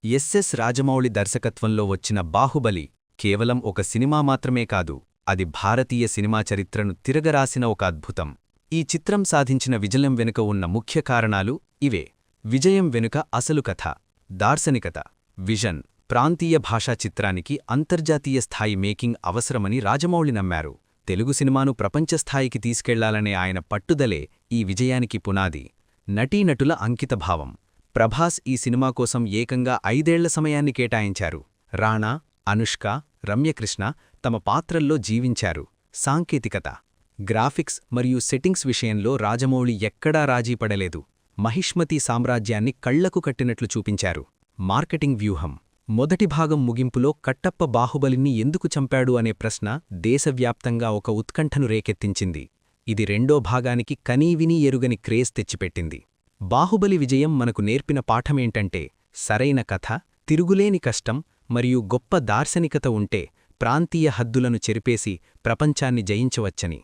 SS Rajamouli దర్శకత్వంలో వచ్చిన బాహుబలి కేవలం ఒక సినిమా మాత్రమే కాదు, అది భారతీయ సినిమా చరిత్రను తిరగరాసిన ఒక అద్భుతం. ఈ చిత్రం సాధించిన విజయం వెనుక ఉన్న ముఖ్య కారణాలు ఇవే. విజయం వెనుక అసలు కథ, దార్శనికత, విజన్, ప్రాంతీయ భాషా చిత్రానికి అంతర్జాతీయ స్థాయి మేకింగ్ అవసరమని రాజమౌళి నమ్మారు. తెలుగు సినిమాను ప్రపంచస్థాయికి తీసుకెళ్లాలనే ఆయన పట్టుదలే ఈ విజయానికి పునాది. నటీనటుల అంకితభావం. ప్రభాస్ ఈ సినిమా కోసం ఏకంగా 5 ఏళ్ల సమయాన్ని కేటాయించారు. రాణా, అనుష్క, రమ్యకృష్ణ తమ పాత్రల్లో జీవించారు. సాంకేతికత. గ్రాఫిక్స్ మరియు సెట్టింగ్స్ విషయంలో రాజమౌళి ఎక్కడా రాజీపడలేదు. మహిష్మతి సామ్రాజ్యాన్ని కళ్లకు కట్టినట్లు చూపించారు. మార్కెటింగ్ వ్యూహం. మొదటి భాగం ముగింపులో కట్టప్ప బాహుబలిని ఎందుకు చంపాడు అనే ప్రశ్న దేశవ్యాప్తంగా ఒక ఉత్కంఠను రేకెత్తించింది. ఇది రెండో భాగానికి కనీవినీ ఎరుగని క్రేజ్ తెచ్చిపెట్టింది. బాహుబలి విజయం మనకు నేర్పిన పాఠమేంటంటే, సరైన కథ, తిరుగులేని కష్టం మరియు గొప్ప దార్శనికత ఉంటే ప్రాంతీయ హద్దులను చెరిపేసి ప్రపంచాన్ని జయించవచ్చని.